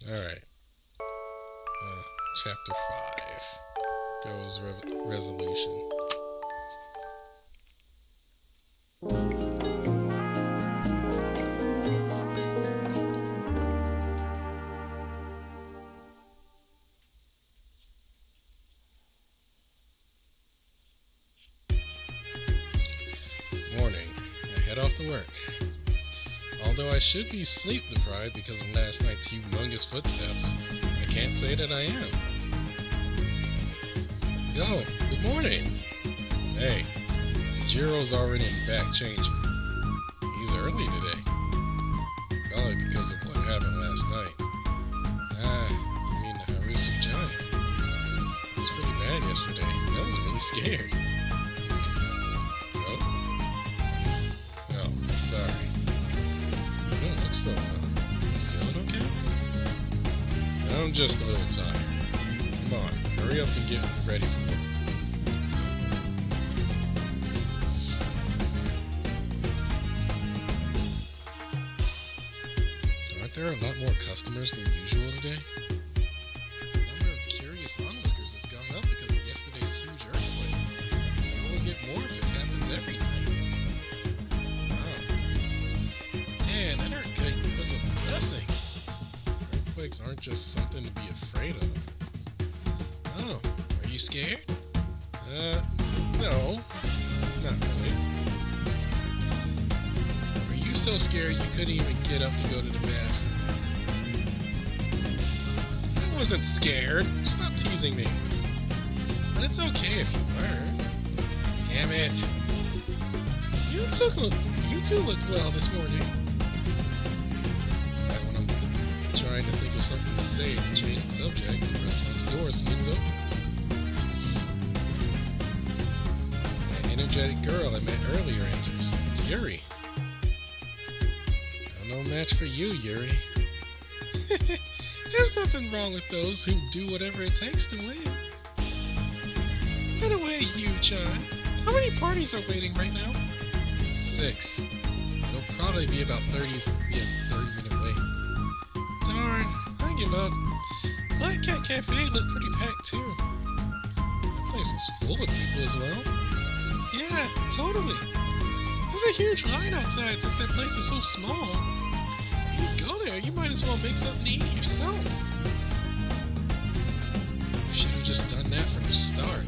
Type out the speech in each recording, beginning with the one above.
Alright. Chapter 5. Goes resolution. Morning. I head off to work. Although I should be sleep deprived because of last night's humongous footsteps, I can't say that I am. Yo, good morning. Hey, Jiro's already back changing. He's early today. Probably because of what happened last night. You mean the Harusu giant? It was pretty bad yesterday. I was really scared. Oh? No, sorry. You don't look so well. You feeling okay? I'm just a little tired. Come on, hurry up and get ready for work. Aren't there a lot more customers than usual today? The number of curious onlookers has gone up because of yesterday's huge earthquake. Maybe we'll get more if it happens every night. Wow. Man, that earthquake was a blessing. Earthquakes aren't just something to be afraid of. Oh, are you scared? No, not really. Were you so scared you couldn't even get up to go to the bathroom? I wasn't scared. Stop teasing me. But it's okay if you were. Damn it. You two look well this morning. When I'm trying to think of something to say to change the subject, the restaurant's door swings open. That energetic girl I met earlier enters. It's Yuri. No match for you, Yuri. There's nothing wrong with those who do whatever it takes to win. By the way, Yu-chan, how many parties are waiting right now? 6. It'll probably be about 30-minute wait. Darn, I give up. Black Cat Cafe looked pretty packed too. That place was full of people as well. Yeah, totally. There's a huge line outside since that place is so small. When you go there, you might as well make something to eat yourself. You should have just done that from the start.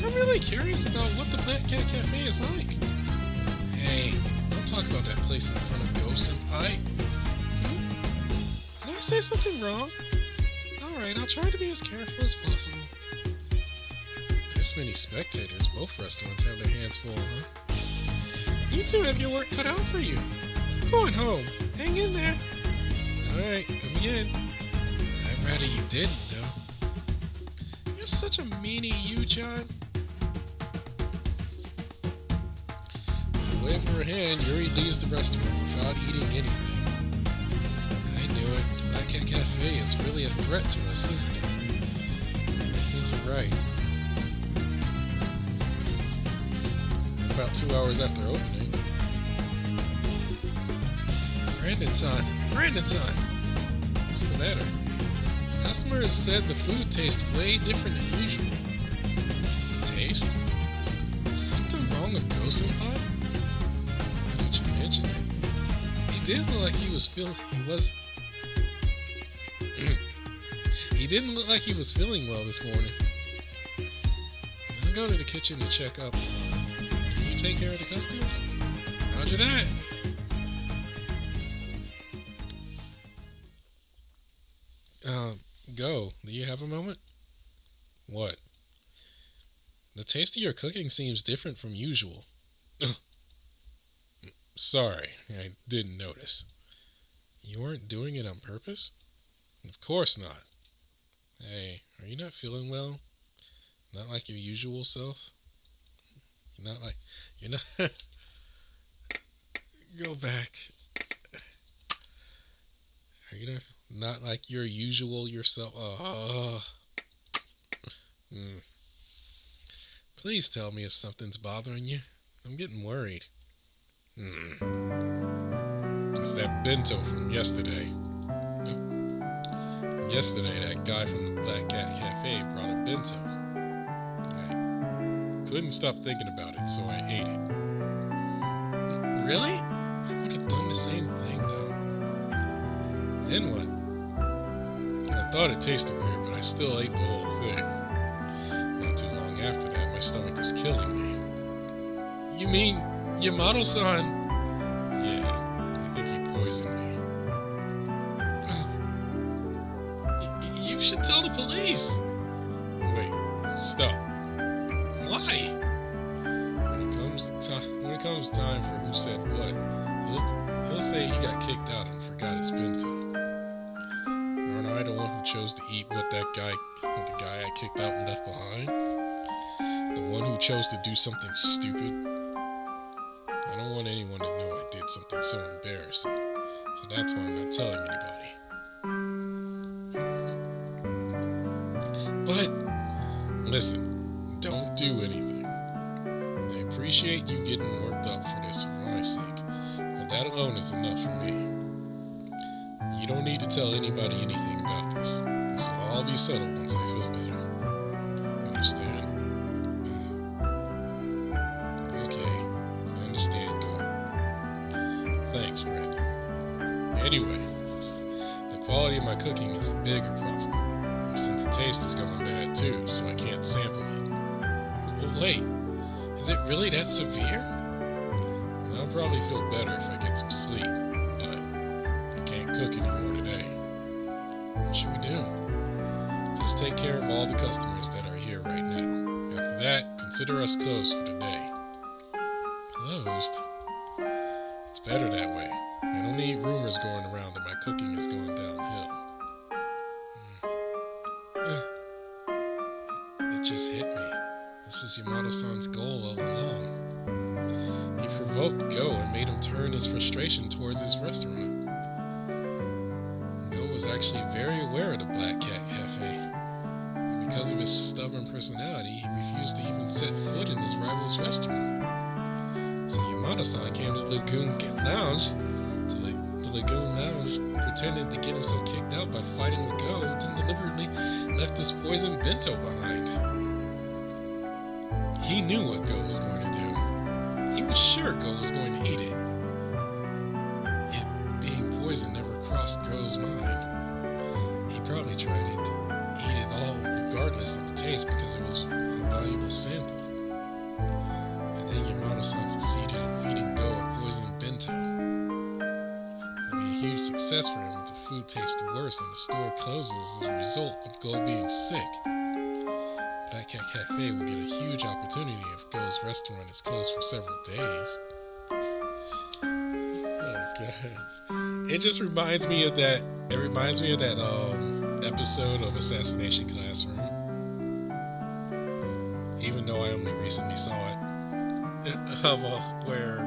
I'm really curious about what the Black Cat Cafe is like. Hey, don't talk about that place in front of Go Senpai. Did I say something wrong? Alright, I'll try to be as careful as possible. This many spectators, both restaurants have their hands full, huh? You two have your work cut out for you. I'm going home. Hang in there. Alright, come again. I'd rather you didn't, though. You're such a meanie, Yu-chan. With a wave of her hand, Yuri leaves the restaurant without eating anything. I knew it. The Black Cat Cafe is really a threat to us, isn't it? I think you're right. About 2 hours after opening. Brandon-san! What's the matter? Customers said the food tastes way different than usual. Taste? Is something wrong with Go-senpai? Why did you mention it? He did look like he didn't look like he was feeling well this morning. I'll go to the kitchen and check up. Take care of the customers? Roger that. Go. Do you have a moment? What? The taste of your cooking seems different from usual. Sorry, I didn't notice. You weren't doing it on purpose? Of course not. Hey, are you not feeling well? Not like your usual self? You're not go back. Are you not like your usual yourself? Please tell me if something's bothering you. I'm getting worried. It's that bento from yesterday. Yesterday, that guy from the Black Cat Cafe brought a bento. I couldn't stop thinking about it, so I ate it. Really? I would have done the same thing, though. Then what? I thought it tasted weird, but I still ate the whole thing. Not too long after that, my stomach was killing me. You mean Yamato-san? Yeah, I think he poisoned me. You should tell the police. Wait, stop. Why? When it comes time for who said what, he'll say he got kicked out and forgot his bento. Aren't I the one who chose to eat what the guy I kicked out and left behind? The one who chose to do something stupid? I don't want anyone to know I did something so embarrassing, so that's why I'm not telling anybody. But, listen, don't do anything. I appreciate you getting worked up for this for my sake, but that alone is enough for me. You don't need to tell anybody anything about this. This will all be settled once I feel better. Understand? Okay, I understand, Go. Thanks, Brandon. Anyway, the quality of my cooking is a bigger problem. Since the taste has gone bad too, so I can't sample it. Wait, is it really that severe? I'll probably feel better if I get some sleep, but I can't cook anymore today. What should we do? Just take care of all the customers that are here right now. After that, consider us closed for the day. Closed? It's better that way. I don't need rumors going around that my cooking has gone downhill. It just hit me. This was Yamato-san's goal all along. He provoked Go and made him turn his frustration towards his restaurant. Go was actually very aware of the Black Cat Cafe. And because of his stubborn personality, he refused to even set foot in his rival's restaurant. So Yamato-san came to Lagoon Lounge, pretended to get himself kicked out by fighting with Go, then deliberately left this poisoned bento behind. He knew what Go was going to do. He was sure Go was going to eat it. It being poison never crossed Go's mind. He probably tried to eat it all regardless of the taste because it was a valuable sample. And then Yamato-san succeeded in feeding Go a poisoned bento. It would be a huge success for him if the food tasted worse and the store closes as a result of Go being sick. Black Cat Cafe will get a huge opportunity if Go's restaurant is closed for several days. Oh god. It just reminds me of that. It reminds me of that episode of Assassination Classroom. Even though I only recently saw it. Where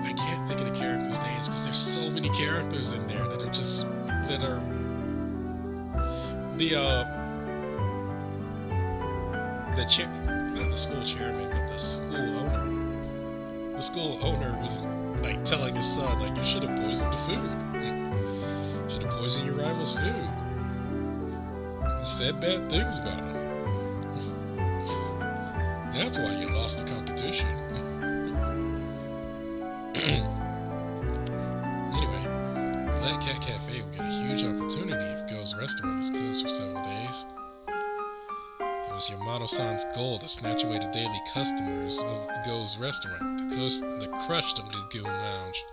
I can't think of the characters' names because there's so many characters in there that are not the school chairman, but the school owner. The school owner was like telling his son, like, you should have poisoned the food. Should have poisoned your rival's food. He said bad things about him. That's why you lost the competition. Anyway, Black Cat Cafe will get a huge opportunity if Go's restaurant is closed for several days. It was Yamato-san's goal to snatch away the daily customers of Go's restaurant, the crushed of Lagoon Lounge.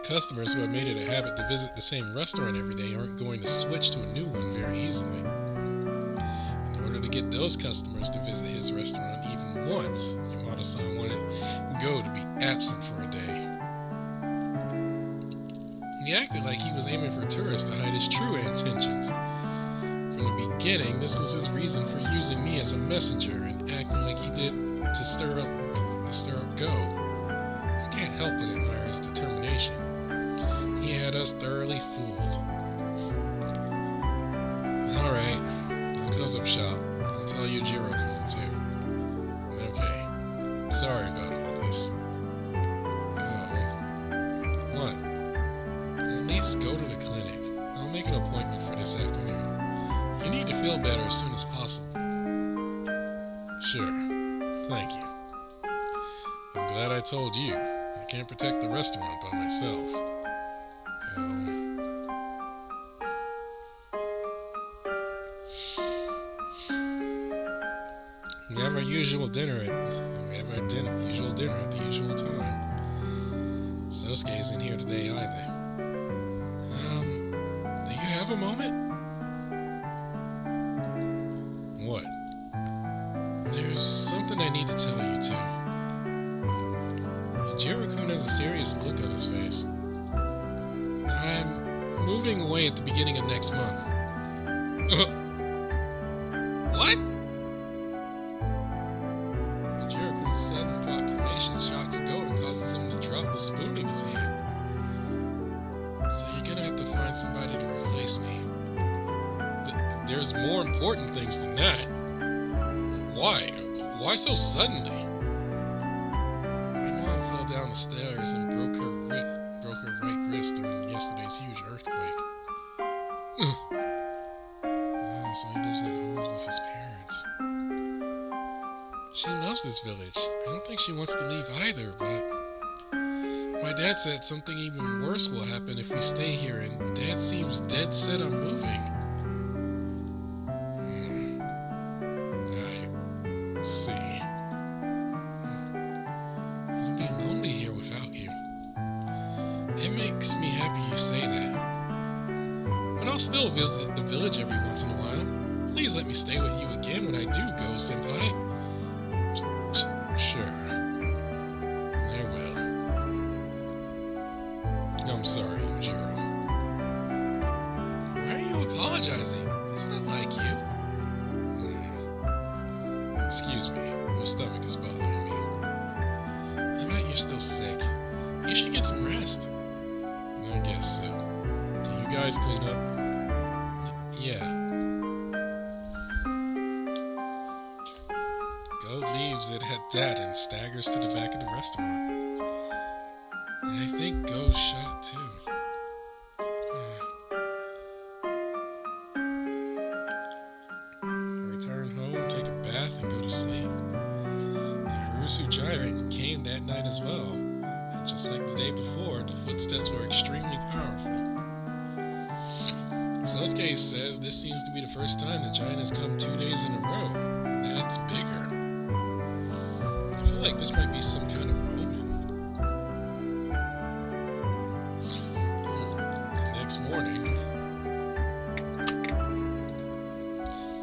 Customers who have made it a habit to visit the same restaurant every day aren't going to switch to a new one very easily. In order to get those customers to visit his restaurant even once, Yamato-san wanted Go to be absent for a day. He acted like he was aiming for tourists to hide his true intentions. From the beginning, this was his reason for using me as a messenger and acting like he did to stir up Go. I can't help but admire his determination. He had us thoroughly fooled. Alright, I'll close up shop. I'll tell you Jiro called too. Okay, sorry about all this. Oh, please go to the clinic. I'll make an appointment for this afternoon. You need to feel better as soon as possible. Sure. Thank you. I'm glad I told you. I can't protect the restaurant by myself. We have our usual dinner at the usual time. Sosuke's in here today either. Do you have a moment? What? There's something I need to tell you too. Jiro-kun has a serious look on his face. I'm moving away at the beginning of next month. What? Jiro-kun's sudden proclamation shocks Go and causes him to drop the spoon in his hand. So you're gonna have to find somebody to replace me. There's more important things than that. Why? Why so suddenly? My mom fell down the stairs and broke her right wrist during yesterday's huge earthquake. So he lives at home with his parents. She loves this village. I don't think she wants to leave either, but my dad said something even worse will happen if we stay here, and Dad seems dead set on moving. I see. It'll be lonely here without you. It makes me happy you say that. But I'll still visit the village every once in a while. Please let me stay with you again when I do go, Senpai. Sure. I will. I'm sorry, Yujiro. Why are you apologizing? It's not like you. Excuse me. My stomach is bothering me. I bet you're still sick. You should get some rest. I guess so. Do you guys clean up? Yeah. Go leaves it at that and staggers to the back of the restaurant. I think Go's shocked too. I return home, take a bath, and go to sleep. The Harusu Gyrant came that night as well, and just like the day before, the footsteps were extremely powerful. Sosuke says this seems to be the first time the giant has come 2 days in a row, and that it's bigger. I feel like this might be some kind of omen. The next morning,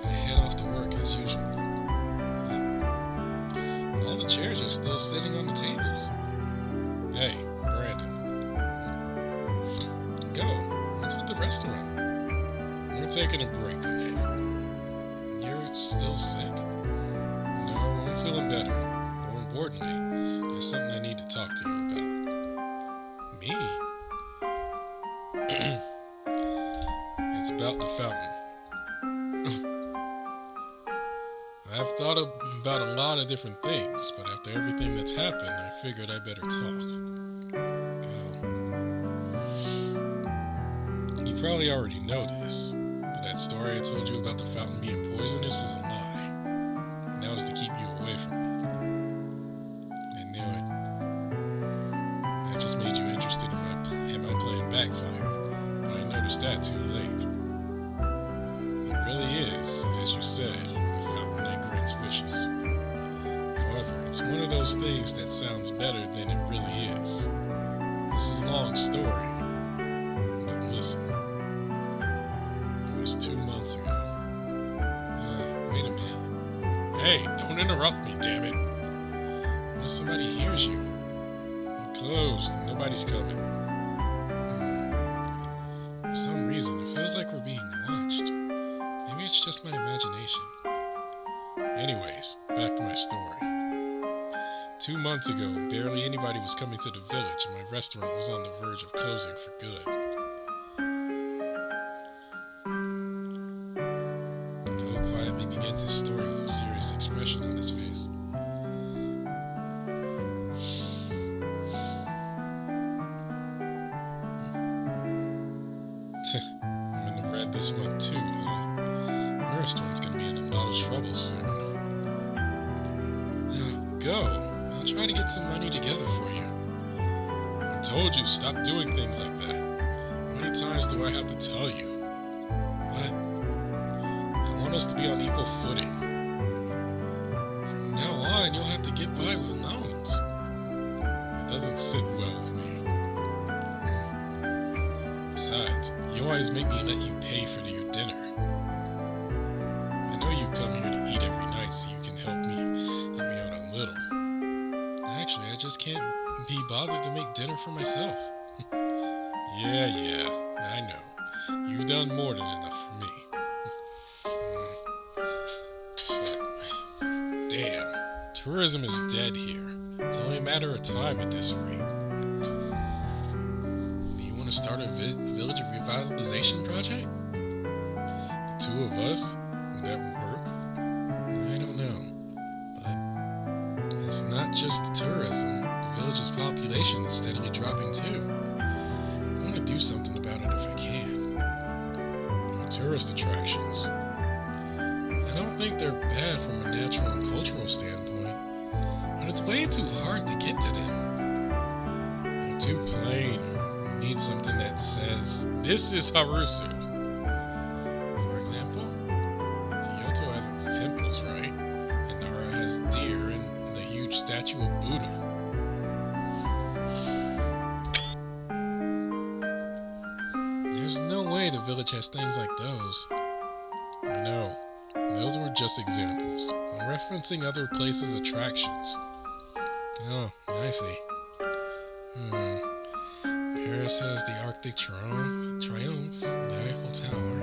I head off to work as usual. All the chairs are still sitting on the tables. Hey, Brandon. Go. What's with the restaurant? We're taking a break today. You're still sick? No, I'm feeling better. More importantly, there's something I need to talk to you about. Me? It's about the fountain. I've thought about a lot of different things, but after everything that's happened, I figured I better talk. You probably already know this, but that story I told you about the fountain being poisonous is a lie. And that was to keep you away from me. I knew it. That just made you interested in my plan backfire, but I noticed that too late. It really is, as you said, a fountain that grants wishes. However, it's one of those things that sounds better than it really is. This is a long story, but listen. It was 2 months ago. Wait a minute. Hey, don't interrupt me, damn it. What if somebody hears you? We're closed and nobody's coming. For some reason, it feels like we're being watched. Maybe it's just my imagination. Anyways, back to my story. 2 months ago, barely anybody was coming to the village and my restaurant was on the verge of closing for good. Go quietly begins his story with a serious expression on his face. bad this month too, huh? Our restaurant's gonna be in a lot of trouble soon. Now, go. I'll try to get some money together for you. I told you, stop doing things like that. How many times do I have to tell you? But I want us to be on equal footing. From now on, you'll have to get by with loans. It doesn't sit well with me. Besides, you always make me let you pay for your dinner. I know you come here to eat every night so you can help me out a little. Actually, I just can't be bothered to make dinner for myself. Yeah, I know. You've done more than enough for me. But, damn, tourism is dead here. It's only a matter of time at this rate. To start a village revitalization project? The two of us? Would that work? I don't know. But it's not just the tourism. The village's population is steadily dropping too. I want to do something about it if I can. Tourist attractions. I don't think they're bad from a natural and cultural standpoint, but it's way too hard to get to them. They're too plain. Need something that says, this is Harusu. For example, Kyoto has its temples, right? And Nara has deer and the huge statue of Buddha. There's no way the village has things like those. I know. Those were just examples. I'm referencing other places' attractions. Oh, I see. Paris has the Arctic Triumph, the Eiffel Tower.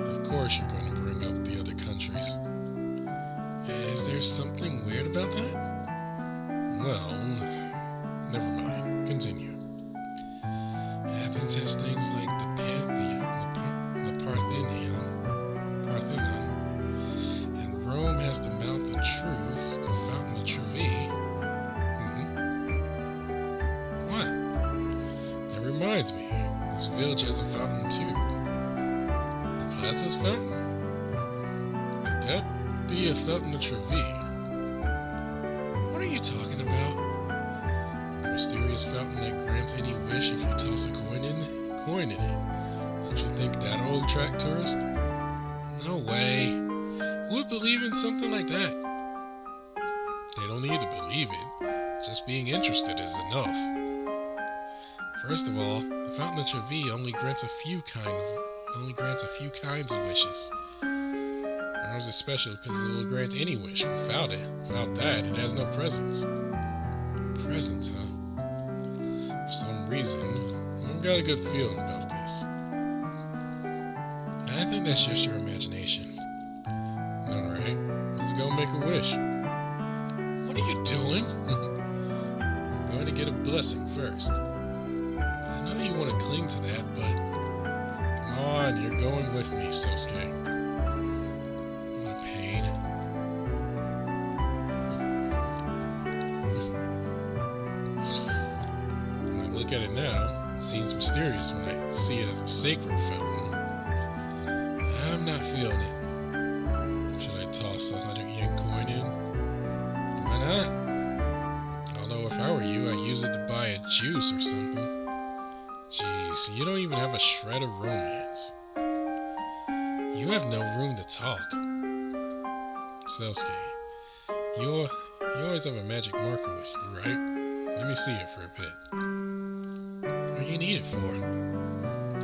Of course you're going to bring up the other countries. Is there something weird about that? Well, never mind. Continue. Athens has things like the Parthenon, and Rome has the Mount of Truth, the Fountain of Trevi. Reminds me, this village has a fountain too. The Plaza's fountain? Could that be a fountain of Trevi? What are you talking about? A mysterious fountain that grants any wish if you toss a coin in it? Don't you think that'll attract tourists? No way. Who would believe in something like that? They don't need to believe it. Just being interested is enough. First of all, the Fountain of Trevi only grants a few kinds of wishes. Ours is special because it will grant any wish. Without that, it has no presence. Presence, huh? For some reason, I've got a good feeling about this. I think that's just your imagination. Alright, let's go make a wish. What are you doing? I'm going to get a blessing first. I know you want to cling to that, but come on, you're going with me, Sosuke. What a pain. When I look at it now, it seems mysterious when I see it as a sacred fountain. I'm not feeling it. Should I toss a 100-yen coin in? Why not? Although if I were you, I'd use it to buy a juice or something. Jeez, you don't even have a shred of romance. You have no room to talk. Sosuke, you always have a magic marker with you, right? Let me see it for a bit. What do you need it for?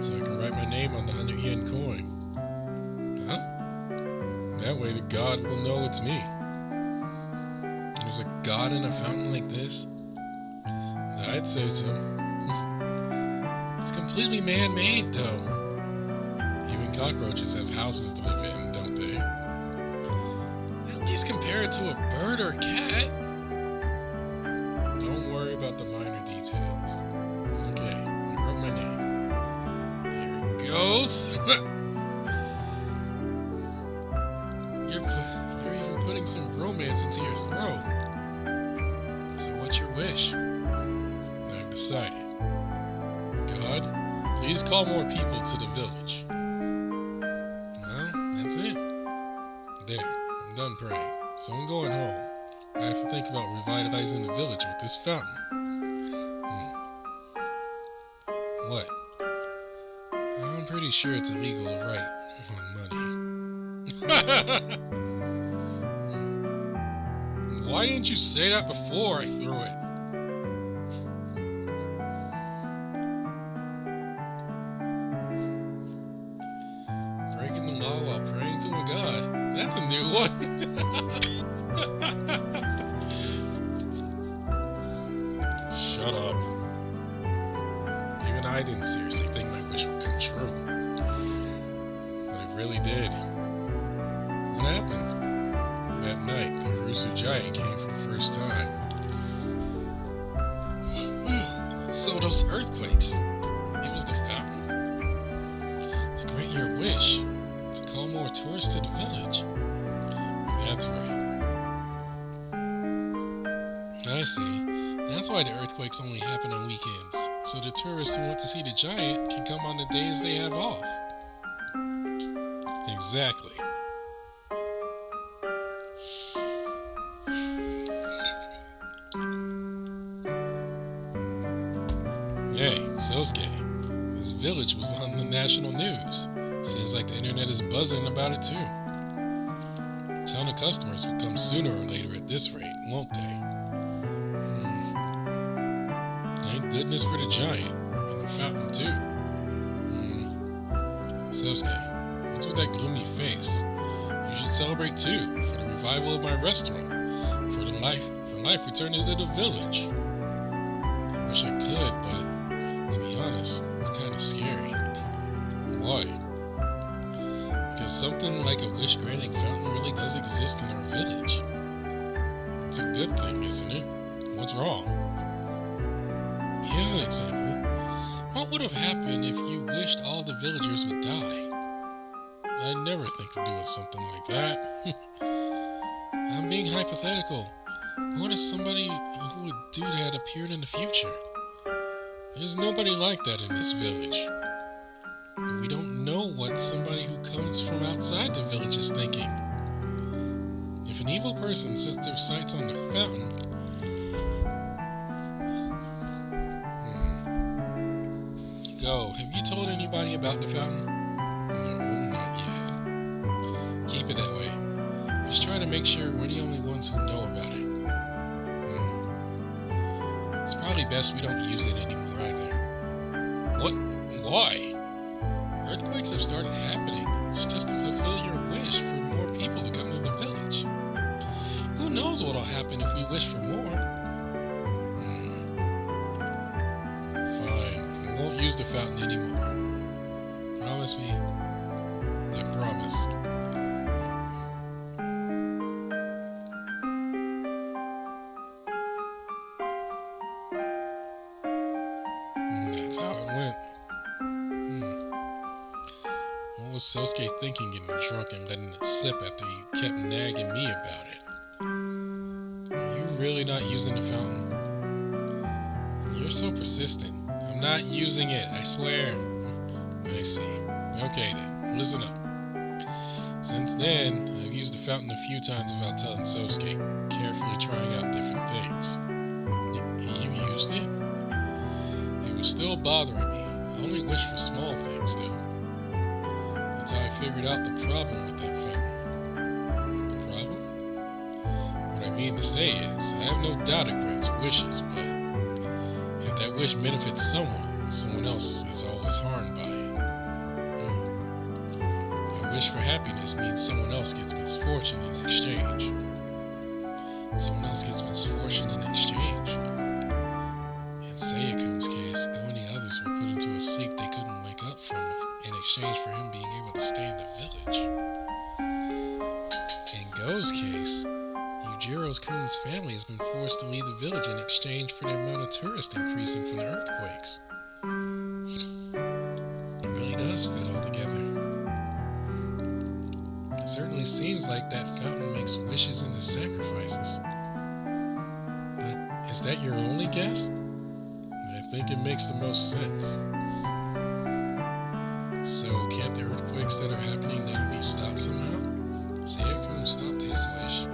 So I can write my name on the 100-yen coin. Huh? That way the god will know it's me. There's a god in a fountain like this? I'd say so. It's completely man-made, though. Even cockroaches have houses to live in, don't they? At least compare it to a bird or a cat. Don't worry about the minor details. Okay, I wrote my name. Here it goes. You're even putting some romance into your throat. So what's your wish? I've decided. God, please call more people to the village. so I'm going home. I have to think about revitalizing the village with this fountain. What? I'm pretty sure it's illegal to write on money. Why didn't you say that before I threw it? Breaking the law while praying to a god. That's a new one. Shut up. Even I didn't seriously think my wish would come true. But it really did. What happened? That night, the Rusu giant came for the first time. So those earthquakes, it was the fountain. To grant your wish, to call more tourists to the village. That's right. I see. That's why the earthquakes only happen on weekends, so the tourists who want to see the giant can come on the days they have off. Exactly. Hey, Sosuke, this village was on the national news. Seems like the internet is buzzing about it too. A ton of customers will come sooner or later at this rate, won't they? Thank goodness for the giant, and the fountain too. Sosuke, what's with that gloomy face? You should celebrate too, for the revival of my restaurant, for life returning to the village. I wish I could, but to be honest, it's kind of scary. Why? Because something like a wish-granting fountain really does exist in our village. It's a good thing, isn't it? What's wrong? Here's an example. What would have happened if you wished all the villagers would die? I'd never think of doing something like that. I'm being hypothetical. What if somebody who would do that appeared in the future? There's nobody like that in this village. But we don't know what somebody who comes from outside the village is thinking. If an evil person sets their sights on the fountain, Go, have you told anybody about the fountain? No, not yet. Keep it that way. Just try to make sure we're the only ones who know about it. It's probably best we don't use it anymore either. What? Why? Earthquakes have started happening. It's just to fulfill your wish for more people to come to the village. Who knows what'll happen if we wish for more? Fine. I won't use the fountain anymore. Promise me? I promise. That's how it went. What was Sosuke thinking getting drunk and letting it slip after you kept nagging me about it? Are you really not using the fountain? You're so persistent. I'm not using it, I swear. I see. Okay then, listen up. Since then, I've used the fountain a few times without telling Sosuke, carefully trying out different things. You used it? It was still bothering me. I only wish for small things, though. That's how I figured out the problem with that fountain. The problem? What I mean to say is, I have no doubt it grants wishes, but if that wish benefits someone else is always harmed by it. A wish for happiness means someone else gets misfortune in exchange. Someone else gets misfortune in exchange. In Sayaku's case, Go and the others were put into a sleep they couldn't wake up from in exchange for him being able to stay in the village. In Go's case, Yujiro-kun's family has been forced to leave the village in exchange for the amount of tourists increasing from the earthquakes. It really does fit all together. It certainly seems like that fountain makes wishes into sacrifices. But is that your only guess? I think it makes the most sense. So, can't the earthquakes that are happening now be stopped somehow? Sayakun stopped his wish.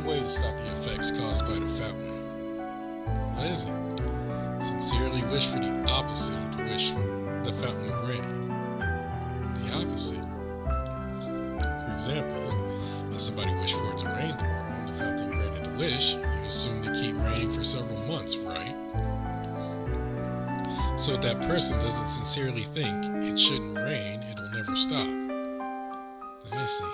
one way to stop the effects caused by the fountain. What is it? Sincerely wish for the opposite of the wish for the fountain granted. The opposite. For example, if somebody wished for it to rain tomorrow and the fountain granted the wish, you assume they keep raining for several months, right? So if that person doesn't sincerely think it shouldn't rain, it'll never stop. I see.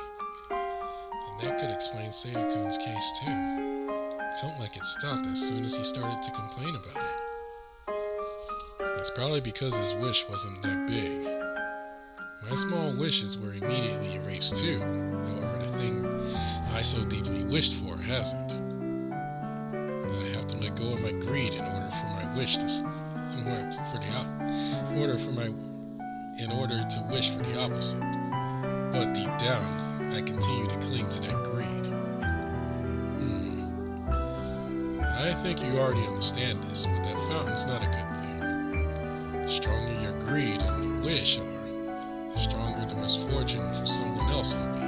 And that could explain Sayakun's case too. It felt like it stopped as soon as he started to complain about it. It's probably because his wish wasn't that big. My small wishes were immediately erased too. However, the thing I so deeply wished for hasn't. I have to let go of my greed in order for my wish to in order to wish for the opposite. But deep down, I continue to cling to that greed. I think you already understand this, but that fountain's not a good thing. The stronger your greed and your wish are, the stronger the misfortune for someone else will be.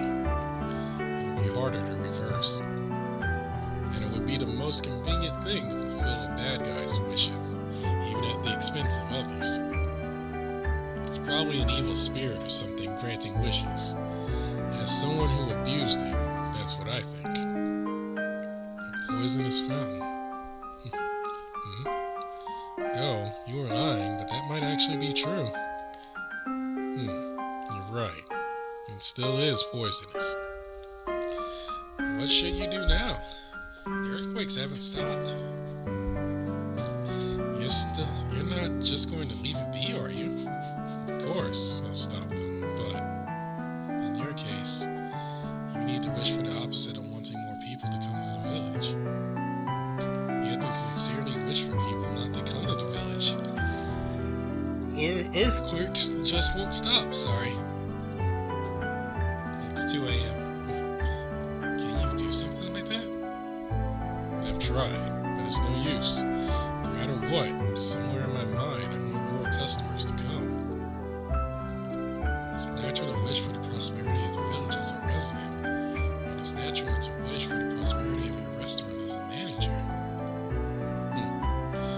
It'll be harder to reverse. And it would be the most convenient thing to fulfill a bad guy's wishes, even at the expense of others. It's probably an evil spirit or something granting wishes. As someone who abused it, that's what I think. A poisonous fountain. Oh, you were lying, but that might actually be true. You're right. It still is poisonous. What should you do now? The earthquakes haven't stopped. You're not just going to leave it be, are you? Of course, I'll stop them, but in your case, you need to wish for the opposite of wanting more people to come to the village. You have to sincerely wish for people not to come to the village. Or earthquakes just won't stop, sorry. It's 2 a.m. Can you do something like that? I've tried, but it's no use. No matter what, somewhere in my mind I want more customers to come. It's natural to wish for the prosperity of the village as a resident, and it's natural to wish for the prosperity of your restaurant as a manager.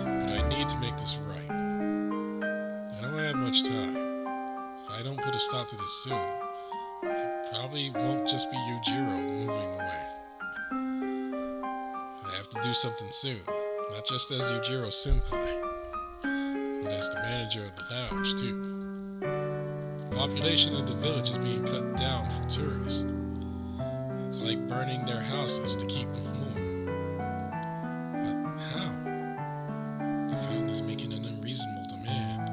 But I need to make this right. I don't have much time. If I don't put a stop to this soon, it probably won't just be Yujiro moving away. I have to do something soon, not just as Yujiro Senpai, but as the manager of the lounge too. The population of the village is being cut down for tourists. It's like burning their houses to keep them warm. But how? The fountain is making an unreasonable demand.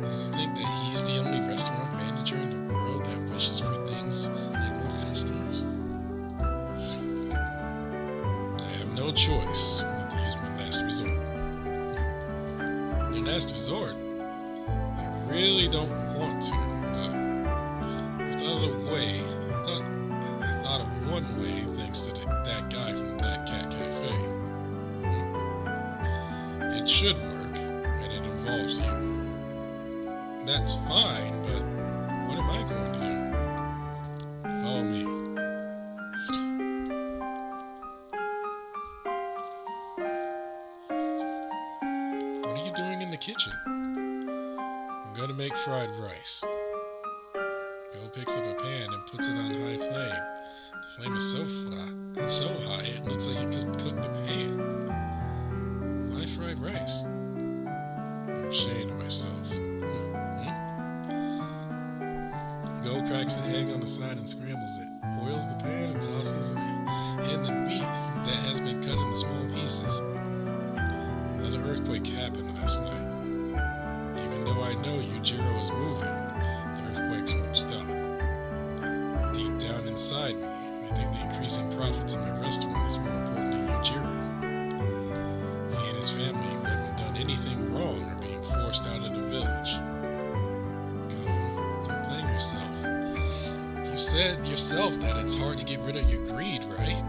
Does he think that he's the only restaurant manager in the world that wishes for things like more customers? I have no choice but to use my last resort. Your last resort? I really don't want to. I thought of one way thanks to that guy from the Black Cat Cafe. It should work, and it involves you. That's fine, but what am I going to do? Follow me. What are you doing in the kitchen? I'm going to make fried rice. Bill picks up a pan and puts it on high flame. The flame is so high it looks like it could cook the pan. Why fried rice? I'm ashamed of myself. Bill cracks an egg on the side and scrambles it, oils the pan and tosses in the meat that has been cut into small pieces. Another earthquake happened last night. Even though I know Yujiro is moving, won't stop. Deep down inside me, I think the increasing profits in my restaurant is more important than Yujiro. He and his family who haven't done anything wrong are being forced out of the village. Go, don't blame yourself. You said yourself that it's hard to get rid of your greed, right?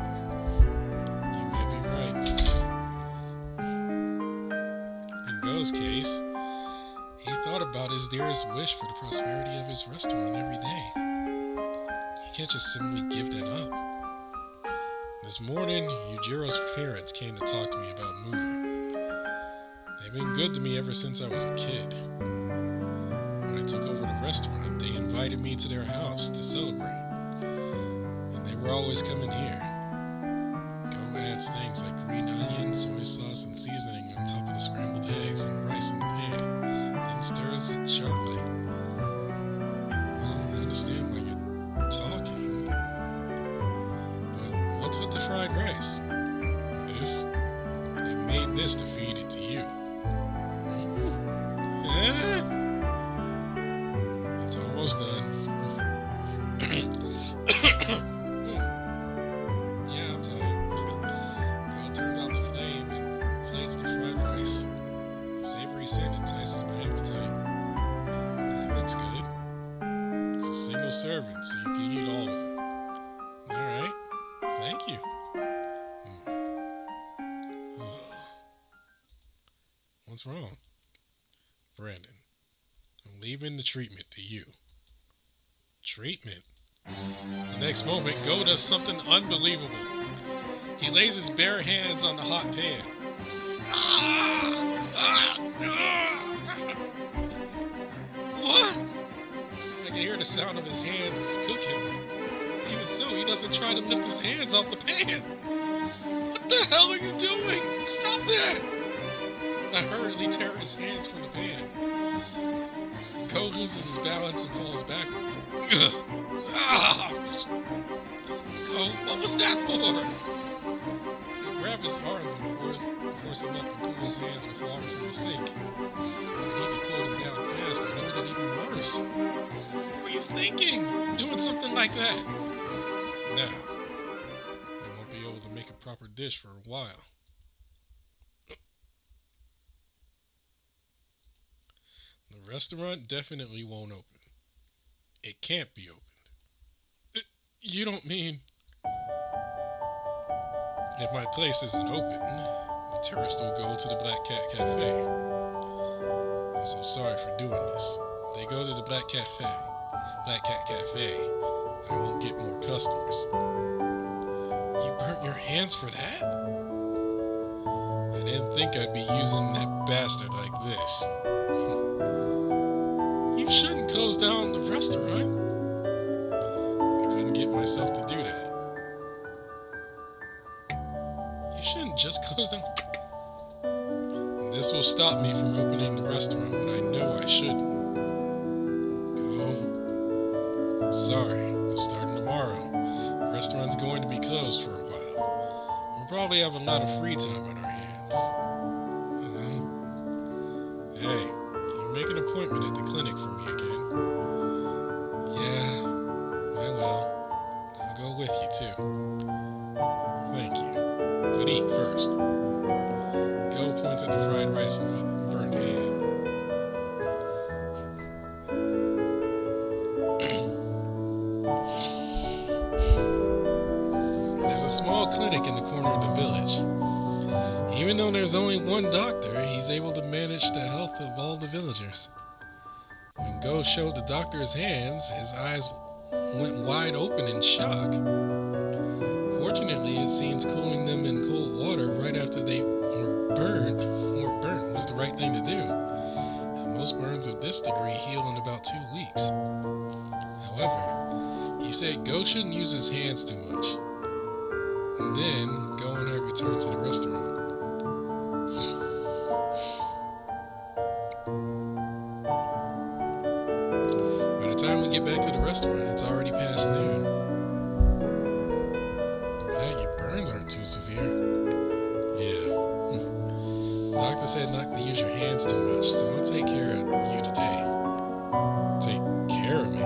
You may be right. In Go's case, he thought about his dearest wish for the prosperity of his restaurant every day. He can't just simply give that up. This morning, Yujiro's parents came to talk to me about moving. They've been good to me ever since I was a kid. When I took over the restaurant, they invited me to their house to celebrate. And they were always coming here. Go adds things like green onions, soy sauce, and seasoning on top of the scrambled eggs and rice in the pan, then stirs it sharply. Well, I understand why you're talking. But what's with the fried rice? This? They made this to feed it to you. It's almost done. Yeah, I'm tired. Carl turns out the flame and inflates the fried rice. The savory scent entices my appetite. That looks good. It's a single serving, so you can eat all of it. Alright, thank you. What's wrong? Brandon, I'm leaving the treatment to you. Treatment? The next moment, Go does something unbelievable. He lays his bare hands on the hot pan. What? I can hear the sound of his hands cooking. Even so, he doesn't try to lift his hands off the pan. What the hell are you doing? Stop that! I hurriedly tear his hands from the pan. Ko loses his balance and falls backwards. Ko, what was that for? I grab his arms and force him up and cool his hands with water from the sink. I need to cool him down fast or it'll get even worse. What were you thinking? Doing something like that? Now, I won't be able to make a proper dish for a while. The restaurant definitely won't open. It can't be opened. You don't mean... If my place isn't open, the tourist will go to the Black Cat Cafe. I'm so sorry for doing this. If they go to the Black Cat Cafe, I won't get more customers. You burnt your hands for that? I didn't think I'd be using that bastard like this. You shouldn't close down the restaurant. I couldn't get myself to do that. You shouldn't just close down. This will stop me from opening the restaurant when I know I shouldn't. Go. Sorry, but starting tomorrow, the restaurant's going to be closed for a while. We'll probably have a lot of free time on our hands. Hey, can you make an appointment at the clinic for me again? Yeah, I will. I'll go with you too. Thank you. But eat first. Go points at the fried rice with a burnt hand. There's a small clinic in the corner of the village. Even though there's only one doctor, he's able to manage the health of all the villagers. When Go showed the doctor his hands, his eyes went wide open in shock. Fortunately, it seems cooling them in cold water right after they were burnt was the right thing to do. And most burns of this degree heal in about 2 weeks. However, he said Go shouldn't use his hands too much. And then Go and I returned to the restaurant. By the time we get back to the restaurant, it's already past noon. Aren't too severe. Yeah. The doctor said not to use your hands too much, so I'll take care of you today. Take care of me?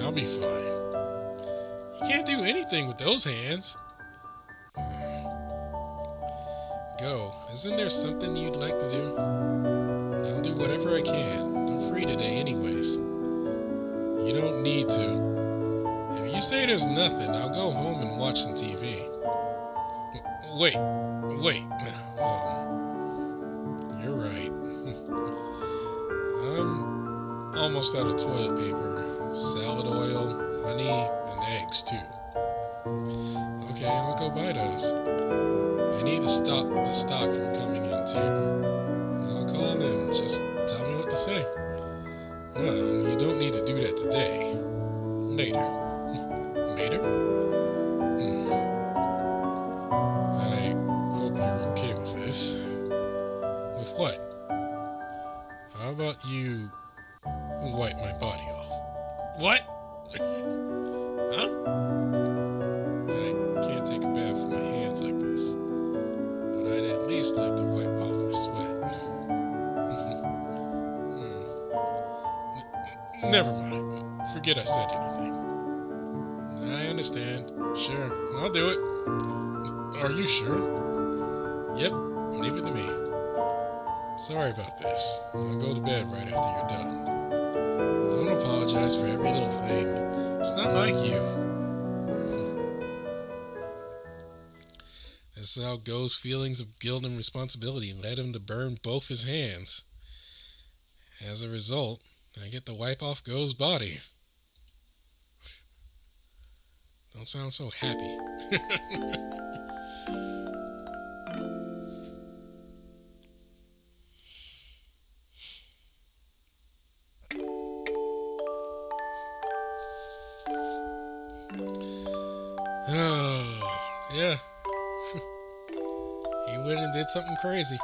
I'll be fine. You can't do anything with those hands. Go. Isn't there something you'd like to do? I'll do whatever I can. I'm free today anyways. You don't need to. If you say there's nothing, I'll go home and watch some TV. Wait, no. You're right. I'm almost out of toilet paper, salad oil, honey, and eggs too. Okay, I'll go buy those. I need to stop the stock from coming in too. I'll call them. Just tell me what to say. Well, you don't need to do that today. Later. Later? I hope you're okay with this. With what? How about you wipe my body off? What? Huh? I can't take a bath with my hands like this, but I'd at least like to wipe off my sweat. Never mind. Forget I said anything. I understand. Sure, I'll do it. Are you sure? Yep, leave it to me. Sorry about this. I'll go to bed right after you're done. Don't apologize for every little thing. It's not like you. This is how Go's feelings of guilt and responsibility led him to burn both his hands. As a result, I get to wipe off Go's body. Don't sound so happy. Oh, yeah. He went and did something crazy.